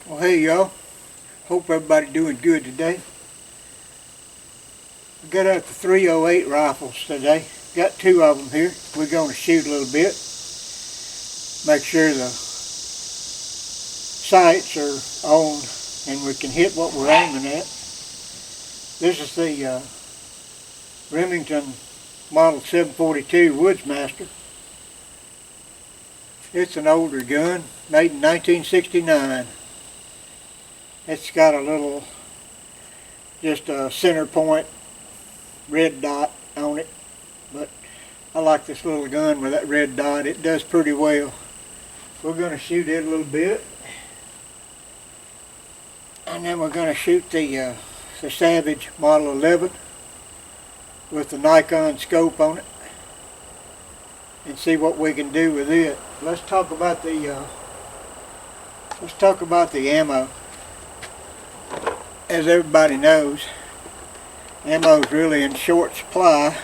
Well, hey y'all. Hope everybody doing good today. I got out the 308 rifles today. Got two of them here. We're going to shoot a little bit. Make sure the sights are on and we can hit what we're aiming at. This is the Remington Model 742 Woodsmaster. It's an older gun, made in 1969. It's got a little, just a center point red dot on it, but I like this little gun with that red dot. It does pretty well. We're going to shoot it a little bit, and then we're going to shoot the Savage Model 11 with the Nikon scope on it and see what we can do with it. Let's talk about the ammo. As everybody knows, ammo is really in short supply,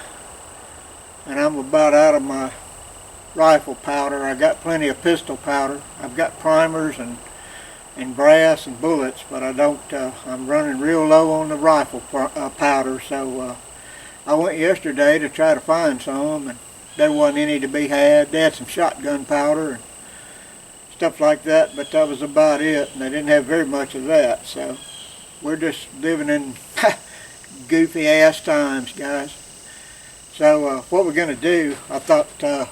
and I'm about out of my rifle powder. I got plenty of pistol powder. I've got primers and brass and bullets, but I don't. I'm running real low on the rifle powder. So I went yesterday to try to find some, and there wasn't any to be had. They had some shotgun powder and stuff like that, but that was about it. And they didn't have very much of that. So we're just living in goofy ass times, guys. So what we're going to do, I thought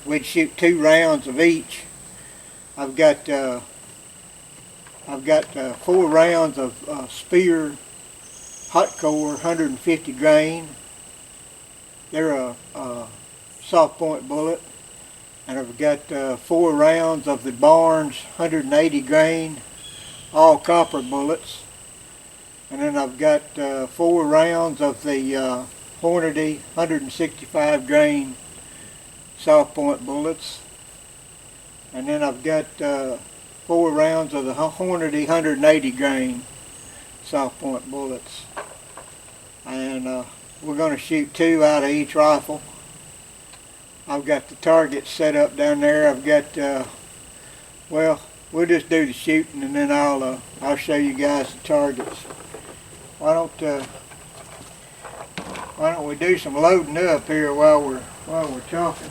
we'd shoot 2 rounds of each. I've got 4 rounds of Spear Hot Core 150 grain. They're a soft point bullet. And I've got 4 rounds of the Barnes 180 grain all copper bullets. And then I've got 4 rounds of the Hornady 165 grain soft point bullets. And then I've got 4 rounds of the Hornady 180 grain soft point bullets. And we're going to shoot 2 out of each rifle. I've got the targets set up down there. I've got, well, we'll just do the shooting and then I'll show you guys the targets. Why don't we do some loading up here while we're talking?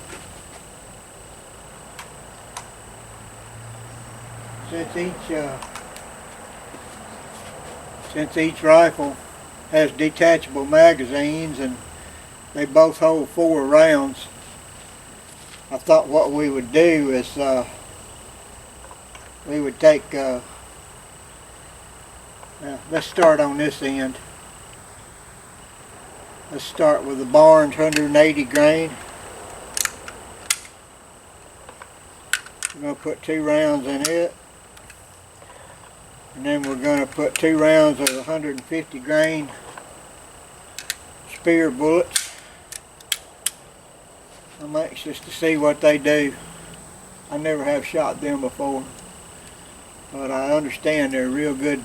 Since each rifle has detachable magazines and they both hold 4 rounds, I thought what we would do is we would take let's start on this end. Let's start with the Barnes 180 grain. We're going to put 2 rounds in it. And then we're going to put 2 rounds of the 150 grain Spear bullets. I'm anxious to see what they do. I never have shot them before, but I understand they're real good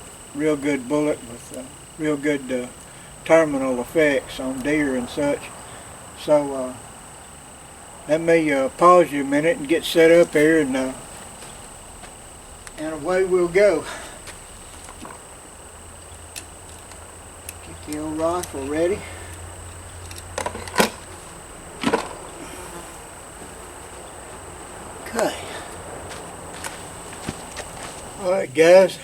bullet with real good terminal effects on deer and such. So let me pause you a minute and get set up here, and away we'll go. Get the old rifle ready. Okay. Alright guys,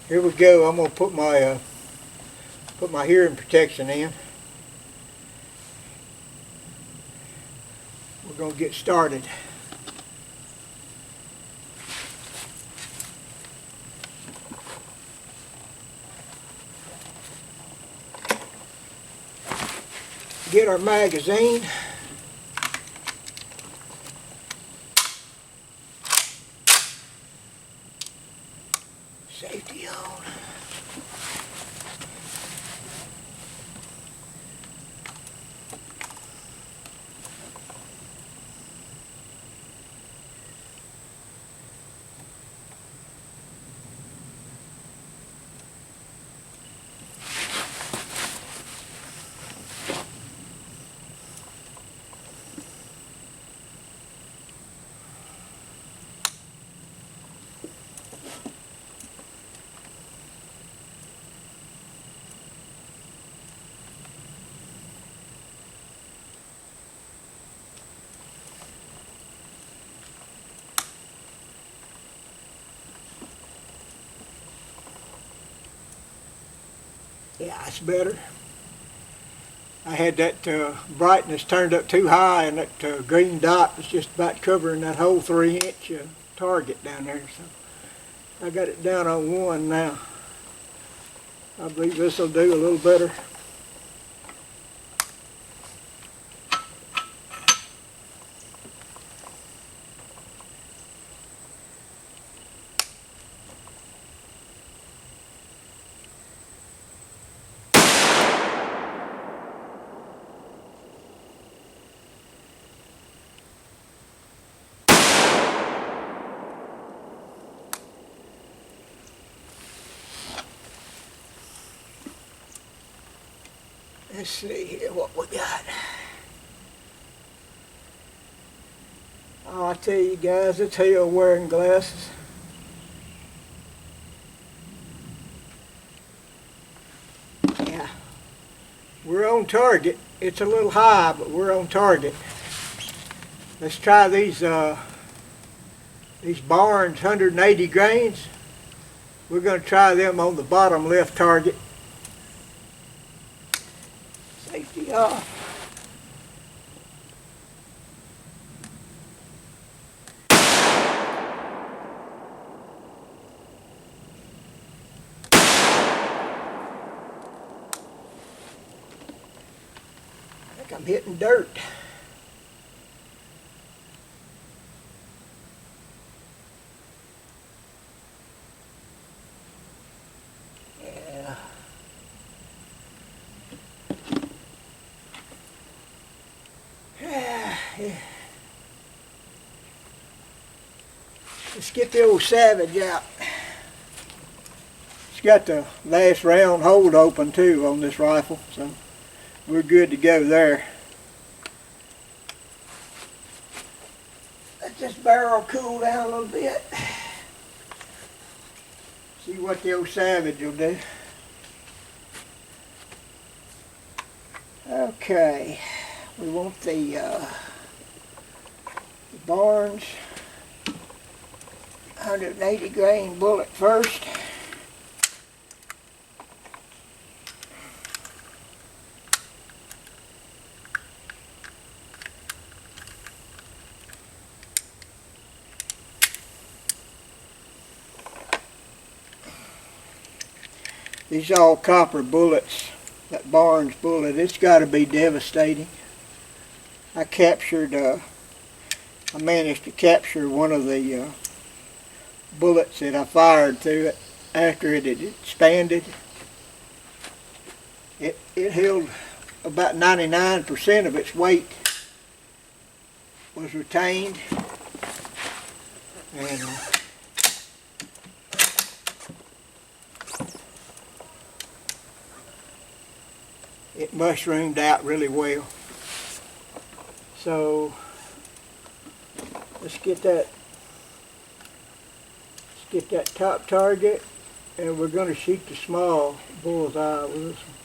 here we go. I'm going to put my hearing protection in. We're going to get started. Get our magazine. Safety on. Yeah, it's better. I had that brightness turned up too high, and that green dot was just about covering that whole 3-inch target down there. So I got it down on 1 now. I believe this will do a little better. Let's see here what we got. Oh, I tell you guys, it's hell wearing glasses. Yeah, we're on target. It's a little high, but we're on target. Let's try these Barnes 180 grains. We're going to try them on the bottom left target. Safety off. I think I'm hitting dirt. Yeah. Let's get the old Savage out. It's got the last round hold open too on this rifle, so we're good to go there. Let this barrel cool down a little bit. See what the old Savage will do. Okay, we want the Barnes 180 grain bullet first. These all copper bullets. That Barnes bullet, it's got to be devastating. I managed to capture one of the bullets that I fired through it after it had expanded. It held about 99% of its weight was retained, and it mushroomed out really well. So let's get that top target, and we're going to shoot the small bullseye with this one.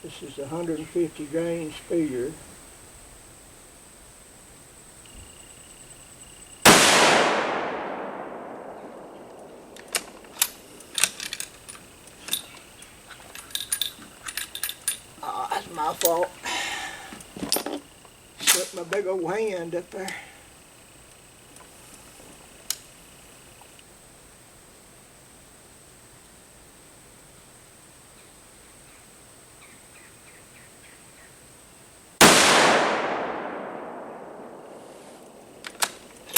This is a 150 grain spear. Oh, that's my fault. Stuck my big old hand up there.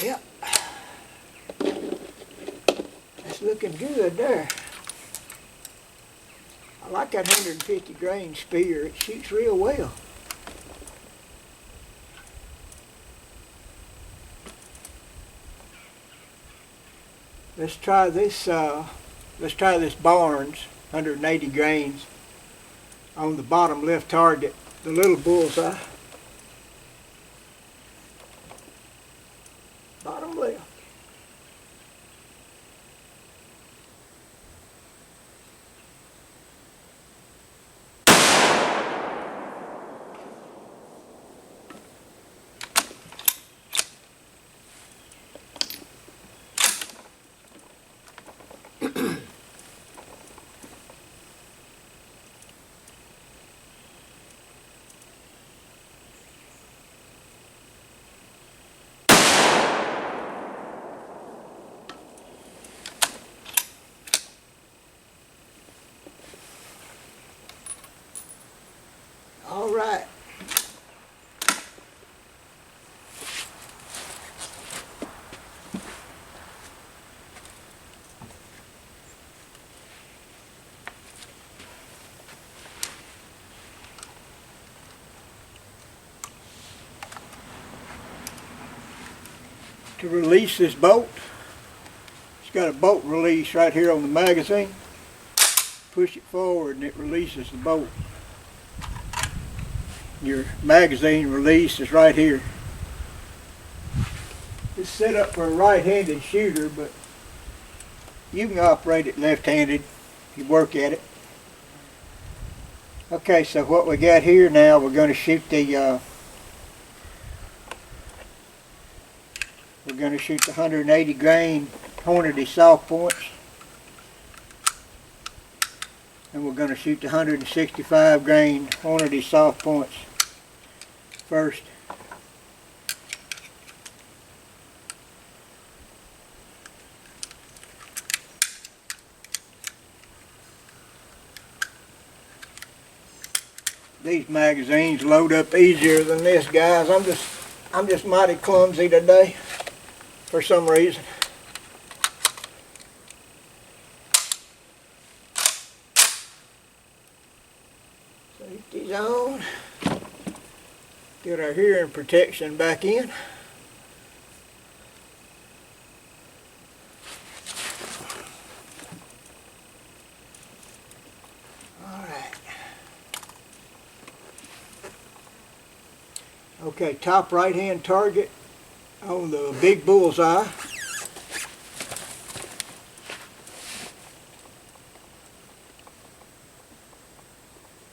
Yep. That's looking good there. I like that 150 grain spear. It shoots real well. Let's try this Barnes 180 grains on the bottom left target, the little bullseye. Bottom left. to release this bolt. It's got a bolt release right here on the magazine. Push it forward and it releases the bolt. Your magazine release is right here. It's set up for a right-handed shooter, but you can operate it left-handed if you work at it. Okay, so what we got here now, we're going to shoot the 180 grain Hornady soft points, and we're going to shoot the 165 grain Hornady soft points first. These magazines load up easier than this, guys. I'm just mighty clumsy today for some reason. Safety's on. Get our hearing protection back in. Okay, top right hand target on the big bullseye.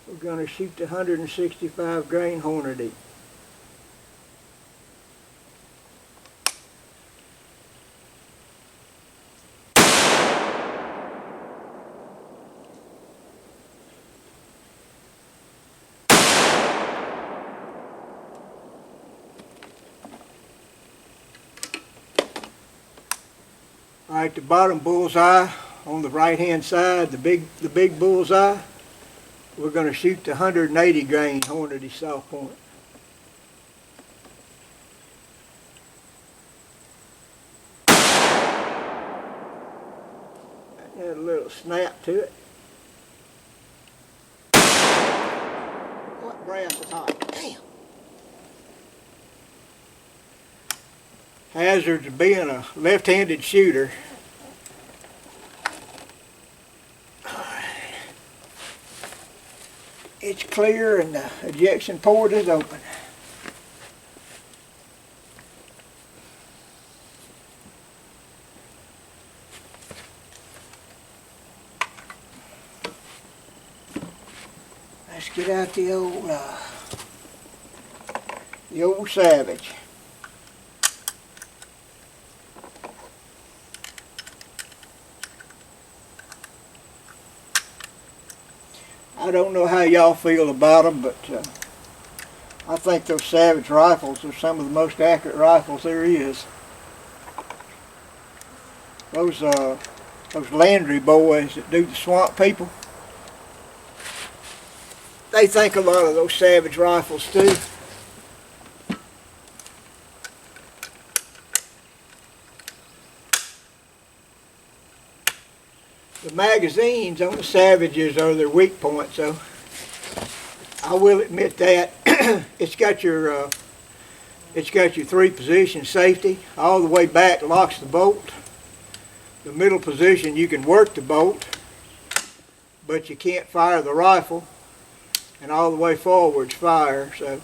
We're going to shoot the 165 grain Hornady. Alright, the bottom bullseye on the right hand side, the big bullseye, we're going to shoot the 180 grain Hornady soft point. Add a little snap to it. What brass is hot? Damn! Hazards of being a left-handed shooter. It's clear and the ejection port is open. Let's get out the old Savage. I don't know how y'all feel about them, but I think those Savage rifles are some of the most accurate rifles there is. Those Landry boys that do the swamp people, they think a lot of those Savage rifles too. The magazines on the Savages are their weak point, so I will admit that. It's got your 3-position safety. All the way back locks the bolt. The middle position you can work the bolt, but you can't fire the rifle. And all the way forward's fire. So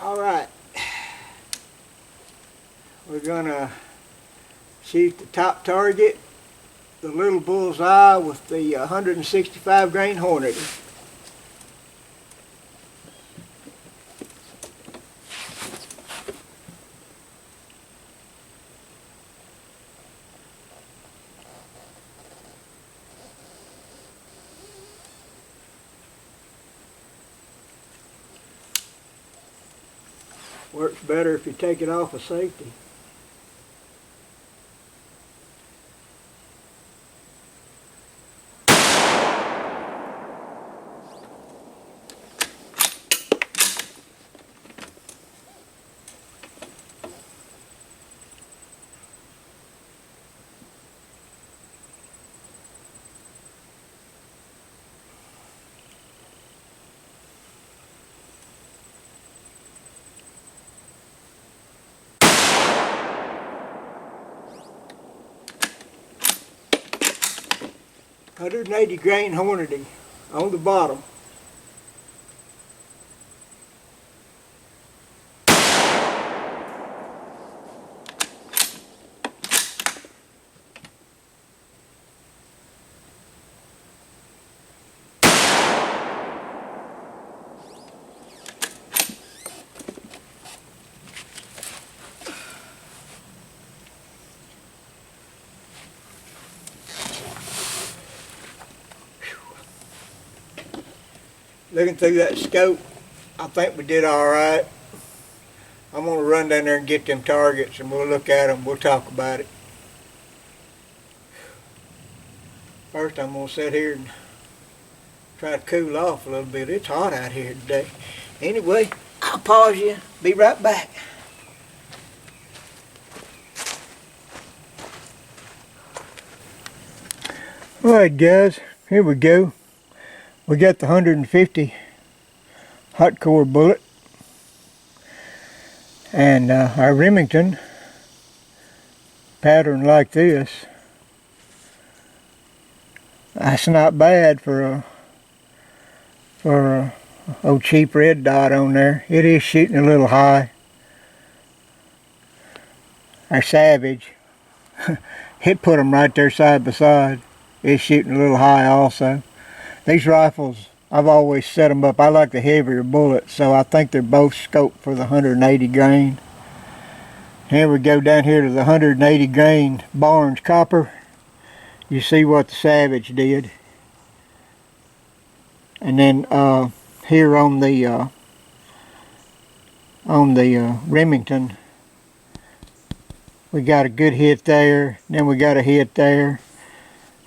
all right. We're going to shoot the top target, the little bullseye with the 165 grain Hornady. Works better if you take it off of safety. 180 grain Hornady on the bottom. Looking through that scope, I think we did all right. I'm going to run down there and get them targets, and we'll look at them. We'll talk about it. First, I'm going to sit here and try to cool off a little bit. It's hot out here today. Anyway, I'll pause you. Be right back. All right, guys. Here we go. We got the 150 hot core bullet and our Remington pattern like this. That's not bad for a old cheap red dot on there. It is shooting a little high. Our Savage, it put them right there side by side. It's shooting a little high also. These rifles, I've always set them up. I like the heavier bullets, so I think they're both scoped for the 180 grain. Here we go down here to the 180 grain Barnes copper. You see what the Savage did. And then here on the Remington, we got a good hit there. Then we got a hit there.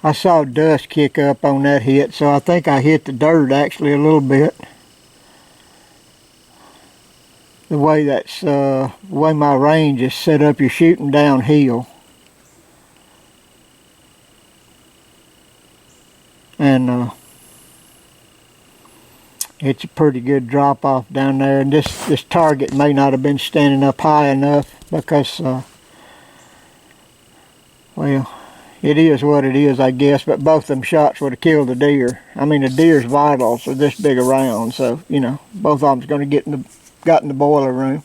I saw dust kick up on that hit, so I think I hit the dirt actually a little bit. The way that's the way my range is set up, you're shooting downhill. And it's a pretty good drop off down there. And this target may not have been standing up high enough because, well, it is what it is, I guess, but both them shots would have killed the deer. I mean, the deer's vitals are this big around, so, you know, both of them's going to got in the boiler room.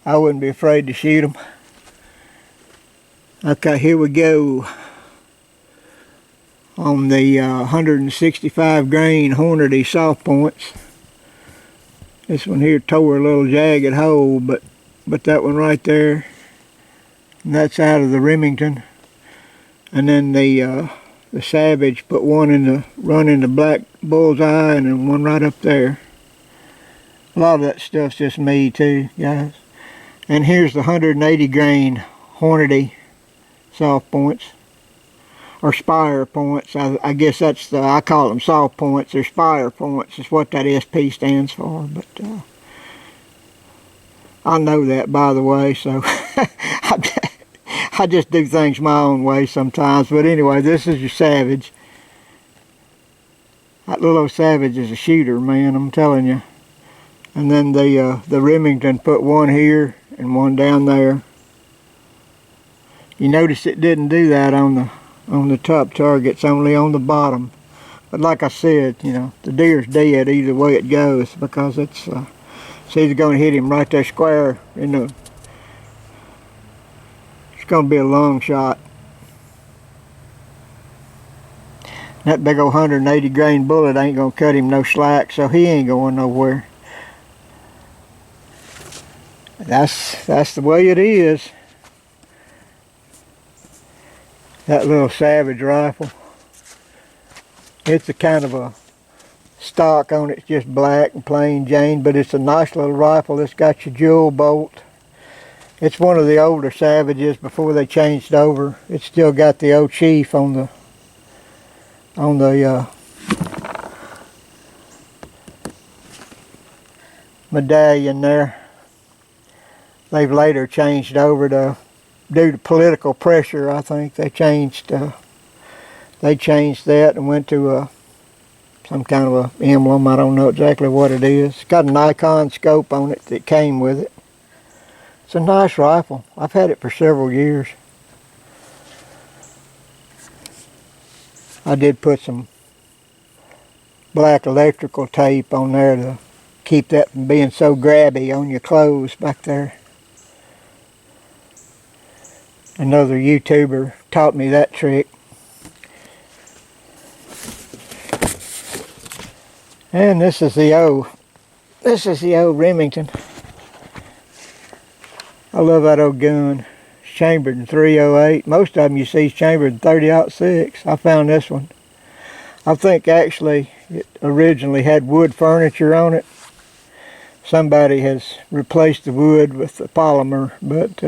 I wouldn't be afraid to shoot them. Okay, here we go. On the 165 grain Hornady soft points. This one here tore a little jagged hole, but that one right there, and that's out of the Remington. And then the Savage put one in the run in the black bullseye, and then one right up there. A lot of that stuff's just me too, guys. And here's the 180 grain Hornady soft points, or spire points. I guess that's I call them soft points. They're spire points. Is what that SP stands for. But I know that, by the way, so I just do things my own way sometimes. But anyway, this is your Savage. That little old Savage is a shooter, man, I'm telling you. And then the Remington put one here and one down there. You notice it didn't do that on the top targets, only on the bottom. But like I said, you know, the deer's dead either way it goes, because it's either going to hit him right there square in the. It's going to be a long shot. That big old 180 grain bullet ain't going to cut him no slack, so he ain't going nowhere. That's the way it is. That little Savage rifle. It's a kind of a stock on it. It's just black and plain Jane, but it's a nice little rifle. It's got your jewel bolt. It's one of the older Savages before they changed over. It's still got the old chief on the medallion there. They've later changed over to, due to political pressure, I think they changed that and went to some kind of a emblem. I don't know exactly what it is. It's got a Nikon scope on it that came with it. It's a nice rifle. I've had it for several years. I did put some black electrical tape on there to keep that from being so grabby on your clothes back there. Another YouTuber taught me that trick. And this is the old Remington. I love that old gun. It's chambered in .308. Most of them you see is chambered in .30-06. I found this one. I think actually it originally had wood furniture on it. Somebody has replaced the wood with the polymer, but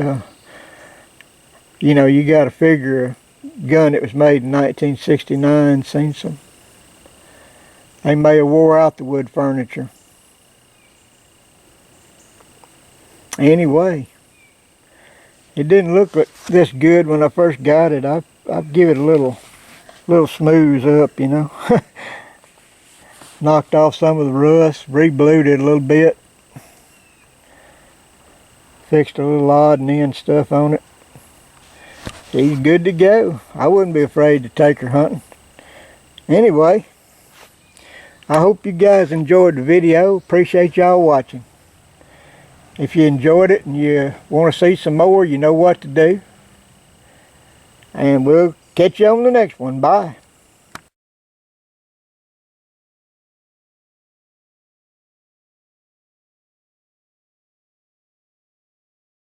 you know, you got to figure a gun that was made in 1969 seen some. They may have wore out the wood furniture. Anyway, it didn't look this good when I first got it. I'd give it a little smooth up, you know. Knocked off some of the rust, re-blued it a little bit. Fixed a little odd and end stuff on it. She's good to go. I wouldn't be afraid to take her hunting. Anyway, I hope you guys enjoyed the video. Appreciate y'all watching. If you enjoyed it and you want to see some more, you know what to do. And we'll catch you on the next one. Bye.